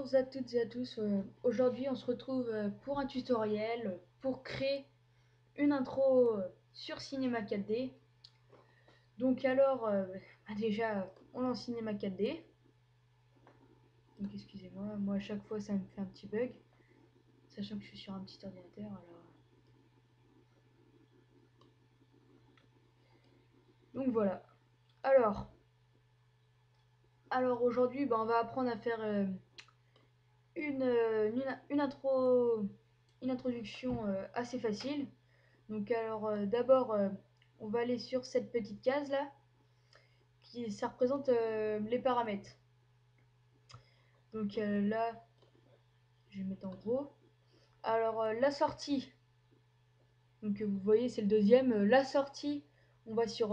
Bonjour à toutes et à tous. Aujourd'hui, on se retrouve pour un tutoriel pour créer une intro sur Cinema 4D. Donc alors, déjà, on lance Cinema 4D. Donc excusez-moi, moi à chaque fois ça me fait un petit bug, sachant que je suis sur un petit ordinateur. Donc voilà. Alors, alors aujourd'hui, on va apprendre à faire une introduction assez facile. Donc alors d'abord on va aller sur cette petite case là qui ça représente les paramètres. Donc là je vais mettre en gros. Alors la sortie, donc vous voyez c'est le deuxième. La sortie, on va sur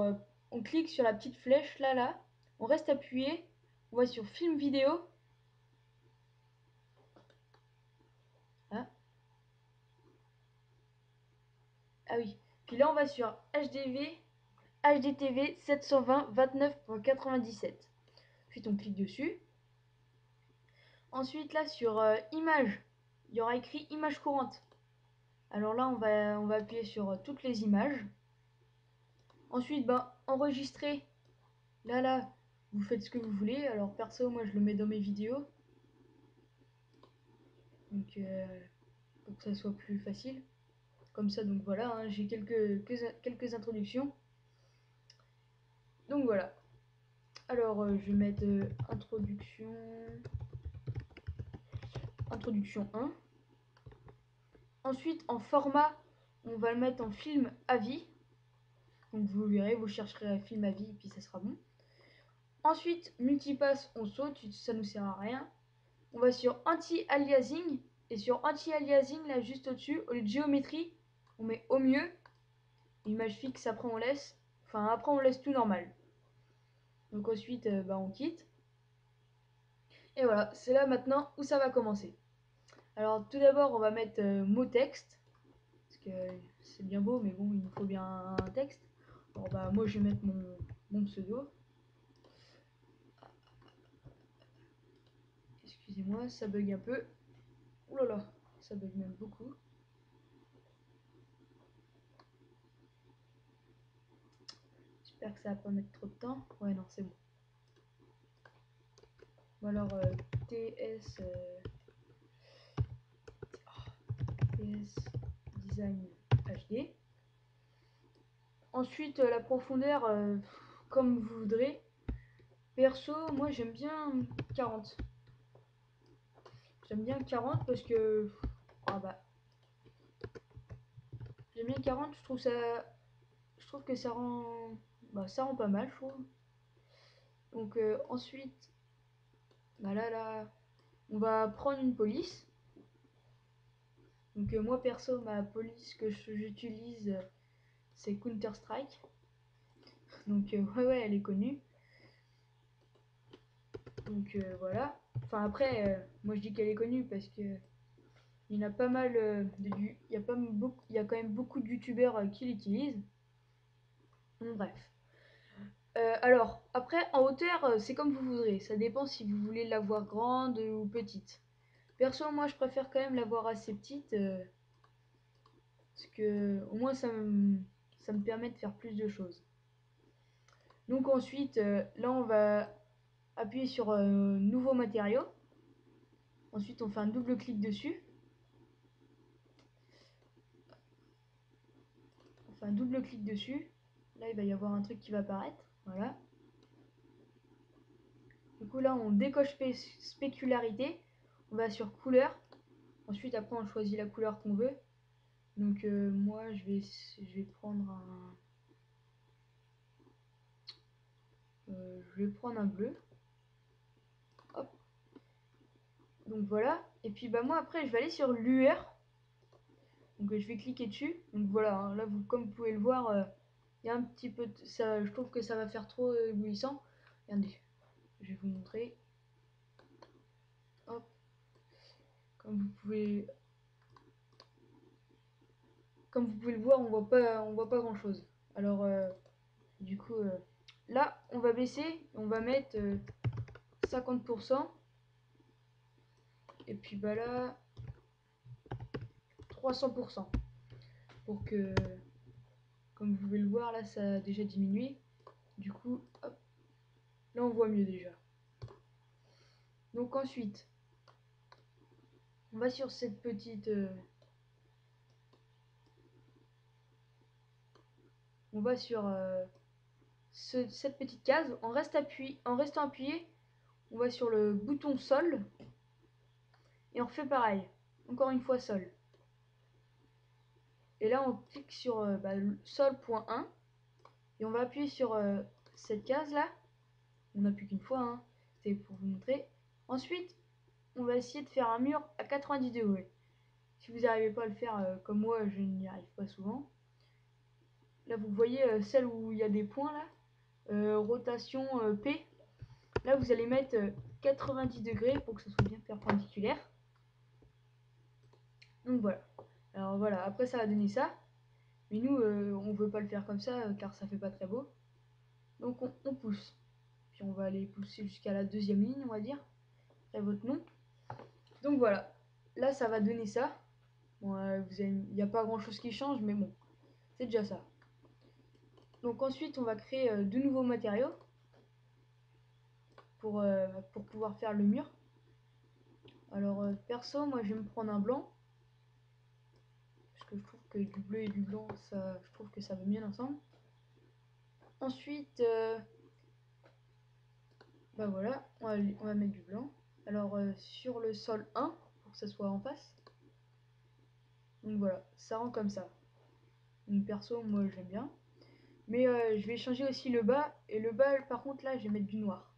on clique sur la petite flèche là, on reste appuyé, on va sur film vidéo. Ah, ah oui. Puis là on va sur HDTV 720 29.97. Ensuite on clique dessus. Ensuite, là, sur Images, il y aura écrit Images courantes. Alors là, on va appuyer sur toutes les images. Ensuite, enregistrer. Là, vous faites ce que vous voulez. Alors perso, moi, je le mets dans mes vidéos. Donc, pour que ça soit plus facile. Comme ça, donc voilà, hein, j'ai quelques introductions. Donc voilà. Alors, je vais mettre introduction 1. Ensuite, en format, on va le mettre en film à vie. Donc vous verrez, vous chercherez un film à vie et puis ça sera bon. Ensuite, multipass, on saute, ça nous sert à rien. On va sur anti-aliasing. Et sur anti-aliasing, là juste au-dessus, au lieu de géométrie, on met au mieux. Image fixe, après on laisse. Enfin, après on laisse tout normal. Donc ensuite, on quitte. Et voilà, c'est là maintenant où ça va commencer. Alors tout d'abord, on va mettre mot texte. Parce que c'est bien beau, mais bon, il nous faut bien un texte. Alors moi je vais mettre mon pseudo. Excusez-moi, ça bug un peu. Ouh là là, ça bug même beaucoup. J'espère que ça va pas mettre trop de temps. Ouais, non, c'est bon. Bon alors, TS Design HD. Ensuite, la profondeur, comme vous voudrez. Perso, moi j'aime bien 40. J'aime bien 40 parce que. Ah bah. J'aime bien 40, je trouve ça. Je trouve que ça rend. Ça rend pas mal, je trouve. Donc ensuite, là, on va prendre une police. Donc moi perso, ma police que j'utilise, c'est Counter-Strike. Donc ouais, elle est connue. Donc voilà. Enfin après, moi je dis qu'elle est connue parce que il y en a pas mal il y a pas beaucoup, il y a quand même beaucoup de youtubeurs qui l'utilisent. Donc, bref. Alors après en hauteur, c'est comme vous voudrez. Ça dépend si vous voulez la voir grande ou petite. Perso, moi je préfère quand même la voir assez petite parce que au moins ça me permet de faire plus de choses. Donc ensuite, là on va appuyer sur nouveau matériau. Ensuite, on fait un double clic dessus. On fait un double clic dessus. Là, il va y avoir un truc qui va apparaître. Voilà. Du coup, là, on décoche spécularité. On va sur couleur. Ensuite, après, on choisit la couleur qu'on veut. Donc, moi, je vais prendre un bleu. Hop. Donc voilà. Et puis, moi, après, je vais aller sur lueur. Donc, je vais cliquer dessus. Donc voilà. Hein, là, comme vous pouvez le voir, il y a un petit peu de, ça, je trouve que ça va faire trop éblouissant. Regardez, je vais vous montrer. Hop, comme vous pouvez le voir, on voit pas grand chose. Alors du coup là on va baisser, on va mettre 50%. Et puis bah là, 300%. Pour que, comme vous pouvez le voir, là ça a déjà diminué. Du coup, hop, là on voit mieux déjà. Donc ensuite, on va sur cette petite... on va sur cette petite case. En restant appuyé, on va sur le bouton sol. Et on refait pareil. Encore une fois sol. Et là on clique sur sol.1. Et on va appuyer sur cette case là. On n'appuie qu'une fois, hein. C'était pour vous montrer. Ensuite, on va essayer de faire un mur à 90 degrés. Si vous n'arrivez pas à le faire comme moi, je n'y arrive pas souvent. Là, vous voyez celle où il y a des points là. Rotation P. Là, vous allez mettre 90 degrés pour que ça soit bien perpendiculaire. Donc voilà. Alors voilà, après ça va donner ça. Mais nous, on veut pas le faire comme ça car ça fait pas très beau. Donc on pousse. Puis on va aller pousser jusqu'à la deuxième ligne, on va dire. Après votre nom. Donc voilà. Là, ça va donner ça. Bon, il n'y a pas grand chose qui change, mais bon, c'est déjà ça. Donc ensuite, on va créer de nouveaux matériaux pour pouvoir faire le mur. Alors perso, moi je vais me prendre un blanc. Parce que je trouve que du bleu et du blanc, je trouve que ça va bien ensemble. Ensuite, bah voilà, on va mettre du blanc. Alors sur le sol 1, pour que ça soit en face. Donc voilà, ça rend comme ça. Donc perso, moi j'aime bien. Mais je vais changer aussi le bas. Et le bas, par contre, là, je vais mettre du noir.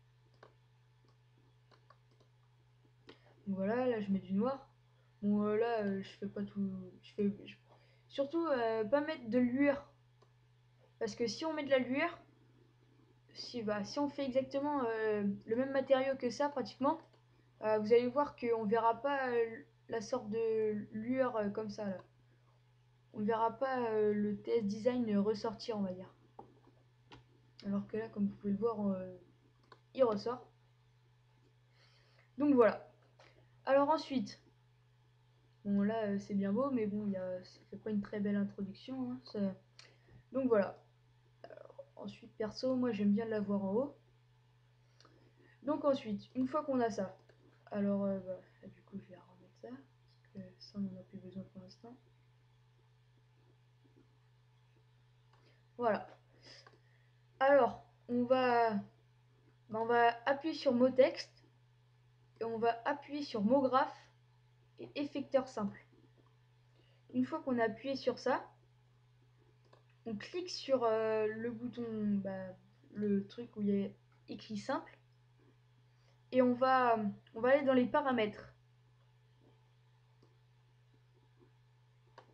Donc voilà, là, je mets du noir. Bon, là, je fais pas tout. Surtout, pas mettre de lueur. Parce que si on met de la lueur, si on fait exactement le même matériau que ça, pratiquement, vous allez voir qu'on verra pas la sorte de lueur comme ça, là. On verra pas le TS Design ressortir, on va dire. Alors que là, comme vous pouvez le voir, il ressort. Donc voilà. Alors ensuite, bon là c'est bien beau, mais bon, ça fait pas une très belle introduction, hein, donc voilà. Ensuite, perso, moi j'aime bien l'avoir en haut. Donc ensuite, une fois qu'on a ça, alors du coup je vais remettre ça, parce que ça on n'en a plus besoin pour l'instant. Voilà. Alors, on va appuyer sur mot texte, et on va appuyer sur mot graphe et effecteur simple. Une fois qu'on a appuyé sur ça, on clique sur le bouton, le truc où il y a écrit simple, et on va aller dans les paramètres.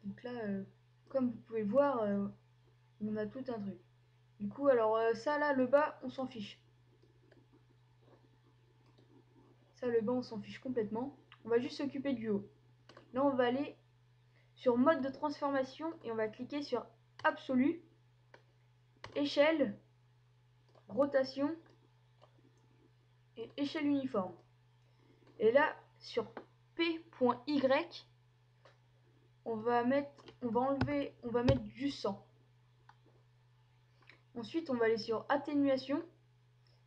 Donc là, comme vous pouvez voir, on a tout un truc. Du coup, alors ça là, le bas, on s'en fiche. Ça, le bas, on s'en fiche complètement. On va juste s'occuper du haut. Là, on va aller sur mode de transformation et on va cliquer sur absolu, échelle, rotation et échelle uniforme. Et là, sur P.Y, on va mettre du 100. Ensuite, on va aller sur atténuation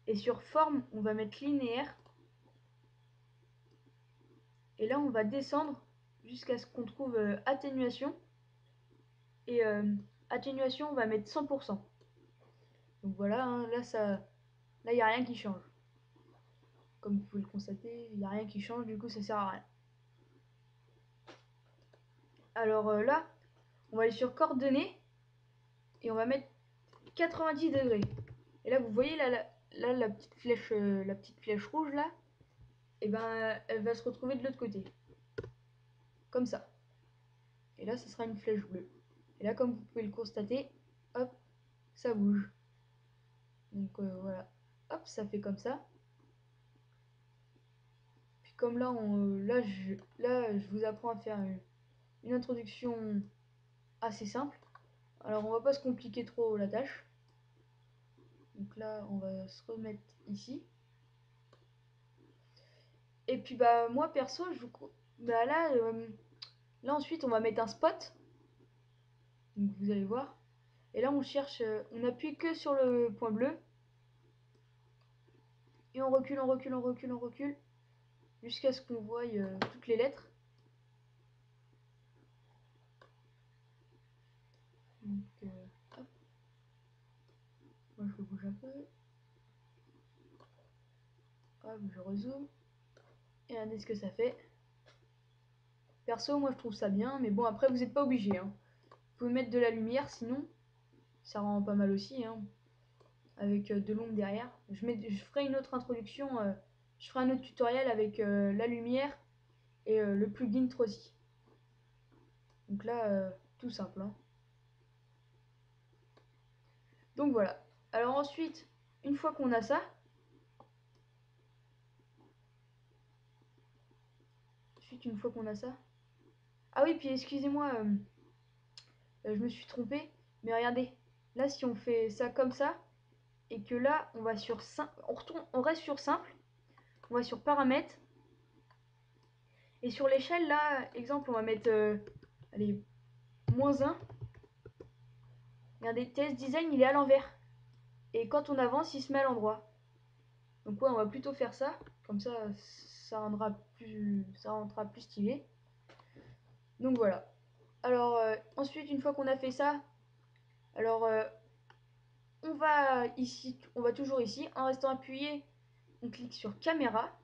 et sur forme, on va mettre linéaire. Et là, on va descendre jusqu'à ce qu'on trouve atténuation. Et atténuation, on va mettre 100%. Donc voilà, hein, là, il n'y a rien qui change. Comme vous pouvez le constater, il n'y a rien qui change, du coup, ça sert à rien. Alors là, on va aller sur coordonnées et on va mettre 90 degrés. Et là, vous voyez la petite flèche rouge là, et ben elle va se retrouver de l'autre côté, comme ça. Et là, ce sera une flèche bleue. Et là, comme vous pouvez le constater, hop, ça bouge. Donc voilà, hop, ça fait comme ça. Puis comme là, là, je vous apprends à faire une introduction assez simple. Alors, on va pas se compliquer trop la tâche. Donc là, on va se remettre ici. Et puis bah moi perso, bah là ensuite on va mettre un spot. Donc vous allez voir. Et là on cherche, on appuie que sur le point bleu. Et on recule, on recule, on recule, on recule. Jusqu'à ce qu'on voie toutes les lettres. Donc hop. Moi je le bouge un peu. Hop, je rezoome. Et regardez ce que ça fait. Perso, moi je trouve ça bien, mais bon, après vous n'êtes pas obligé. Hein. Vous pouvez mettre de la lumière, sinon ça rend pas mal aussi, hein, avec de l'ombre derrière. Je ferai une autre introduction, je ferai un autre tutoriel avec la lumière et le plugin Trosi. Donc là, tout simple. Hein. Donc voilà. Alors ensuite, une fois qu'on a ça, ah oui, puis excusez-moi, je me suis trompée, mais regardez, là si on fait ça comme ça, et que là on va sur simple, on reste sur simple, on va sur paramètres, et sur l'échelle là, exemple on va mettre, allez, -1, regardez, TS Design il est à l'envers, et quand on avance il se met à l'endroit. Donc ouais, on va plutôt faire ça, comme ça ça rendra plus stylé. Donc voilà. Alors ensuite, une fois qu'on a fait ça, alors on va ici, on va toujours ici, en restant appuyé, on clique sur caméra.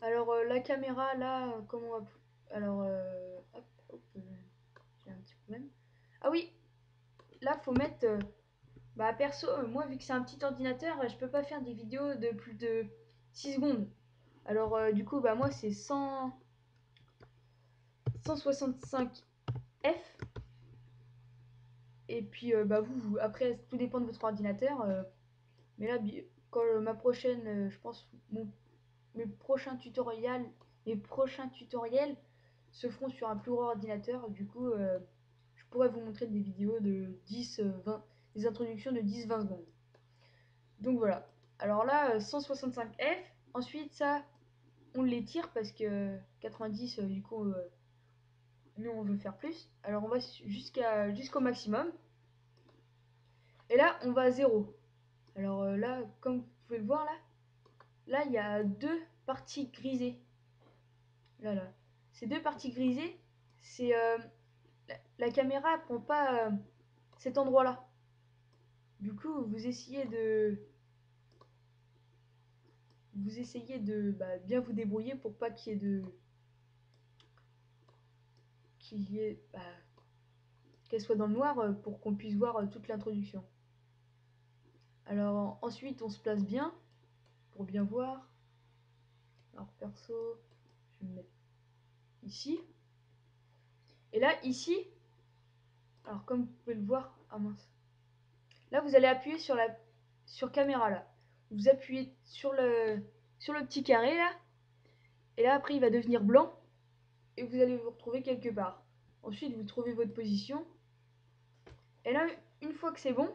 Alors la caméra là, comment on va, alors hop, hop, j'ai un petit problème. Ah oui, là faut mettre, bah perso, moi vu que c'est un petit ordinateur, je peux pas faire des vidéos de plus de 6 secondes. Alors du coup, bah moi c'est 165 F. Et puis bah après tout dépend de votre ordinateur. Mais là, quand ma prochaine, je pense, mes prochains tutoriels, mes prochains tutoriels se feront sur un plus gros ordinateur. Du coup, je pourrais vous montrer des vidéos de 10, 20, des introductions de 10-20 secondes. Donc voilà. Alors là, 165 F. Ensuite, ça, on l'étire parce que 90, du coup, nous on veut faire plus. Alors on va jusqu'au maximum. Et là, on va à 0. Alors là, comme vous pouvez le voir là, il y a deux parties grisées. Là. Ces deux parties grisées, c'est la caméra prend pas cet endroit-là. Du coup, vous essayez de bah, bien vous débrouiller pour pas qu'il y ait bah, qu'elle soit dans le noir pour qu'on puisse voir toute l'introduction. Alors ensuite, on se place bien pour bien voir. Alors perso, je vais me mettre ici. Et là, ici, alors comme vous pouvez le voir, ah mince. Là, vous allez appuyer sur caméra là. Vous appuyez sur le petit carré là. Et là, après, il va devenir blanc. Et vous allez vous retrouver quelque part. Ensuite, vous trouvez votre position. Et là, une fois que c'est bon,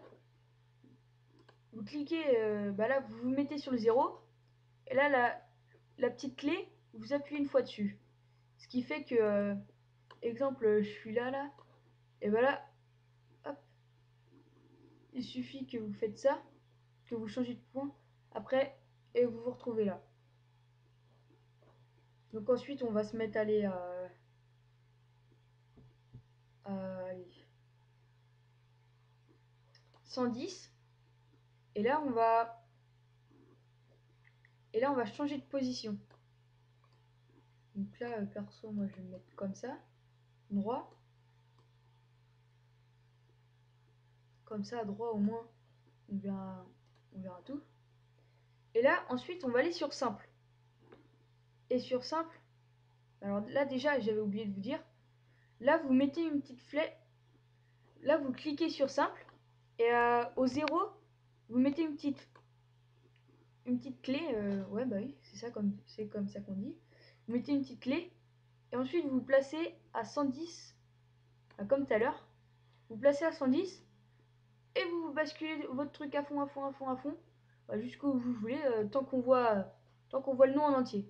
vous cliquez, bah là, vous vous mettez sur le 0. Et là, la petite clé, vous appuyez une fois dessus. Ce qui fait que, exemple, je suis là. Et voilà, hop. Il suffit que vous faites ça, que vous changez de point. Après, et vous vous retrouvez là. Donc ensuite, on va se mettre à aller allez, 110. Et là, on va changer de position. Donc là, perso, moi, je vais me mettre comme ça, droit. Comme ça, à droit, au moins, on verra tout. Et là, ensuite, on va aller sur simple. Et sur simple, alors là, déjà, j'avais oublié de vous dire, là, vous mettez une petite flèche. Là, vous cliquez sur simple. Et au 0, vous mettez une petite clé. Ouais, bah oui, c'est comme ça qu'on dit. Vous mettez une petite clé. Et ensuite, vous vous placez à 110, comme tout à l'heure. Vous placez à 110 et vous basculez votre truc à fond, à fond, à fond, à fond, jusqu'où vous voulez, tant qu'on voit tant qu'on voit le nom en entier.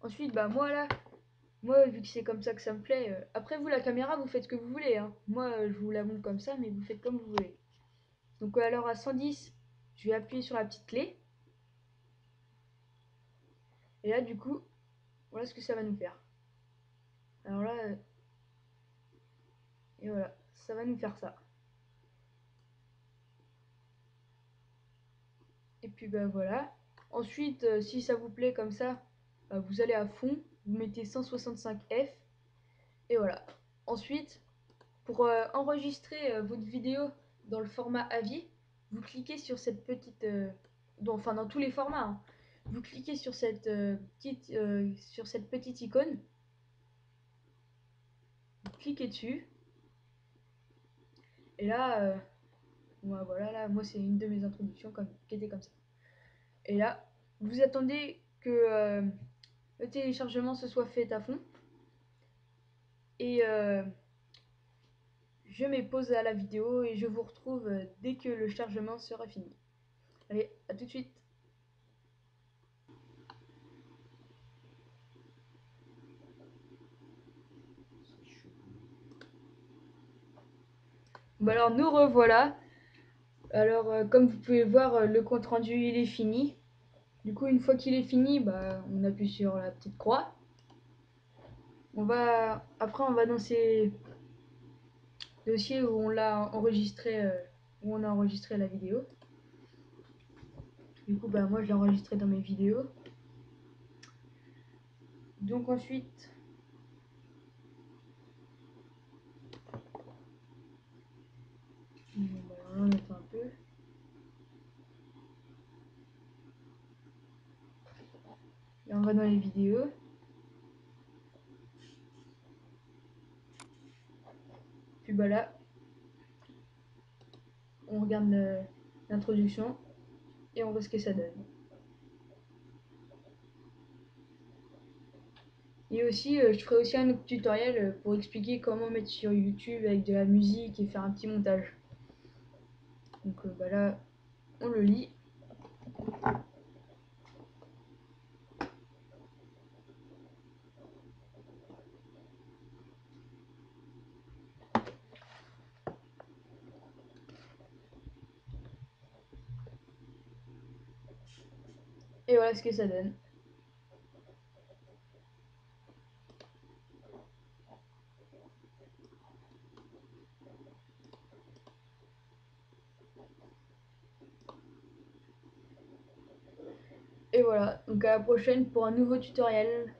Ensuite, bah moi vu que c'est comme ça que ça me plaît, après vous la caméra vous faites ce que vous voulez, hein. Moi je vous la montre comme ça, mais vous faites comme vous voulez. Donc alors à 110, je vais appuyer sur la petite clé. Et là du coup, voilà ce que ça va nous faire. Alors là, et voilà, ça va nous faire ça. Et puis bah voilà. Ensuite, si ça vous plaît comme ça, vous allez à fond, vous mettez 165 F. Et voilà. Ensuite, pour enregistrer votre vidéo dans le format AVI, vous cliquez sur cette petite... enfin dans tous les formats, hein. Vous cliquez sur sur cette petite icône, vous cliquez dessus, et là, voilà, là, moi c'est une de mes introductions qui était comme ça. Et là, vous attendez que le téléchargement se soit fait à fond, et je mets pause à la vidéo et je vous retrouve dès que le chargement sera fini. Allez, à tout de suite. Bon alors nous revoilà. Alors comme vous pouvez voir, le compte rendu il est fini. Du coup une fois qu'il est fini, bah, on appuie sur la petite croix. Après on va dans ces dossiers où on l'a enregistré, où on a enregistré la vidéo. Du coup bah moi je l'ai enregistré dans mes vidéos. Donc ensuite bah, alors là, on attend un peu. Et on va dans les vidéos. Puis bah là, on regarde l'introduction et on voit ce que ça donne. Et aussi, je ferai aussi un autre tutoriel pour expliquer comment mettre sur YouTube avec de la musique et faire un petit montage. Donc bah là, on le lit. Et voilà ce que ça donne. Et voilà, donc à la prochaine pour un nouveau tutoriel.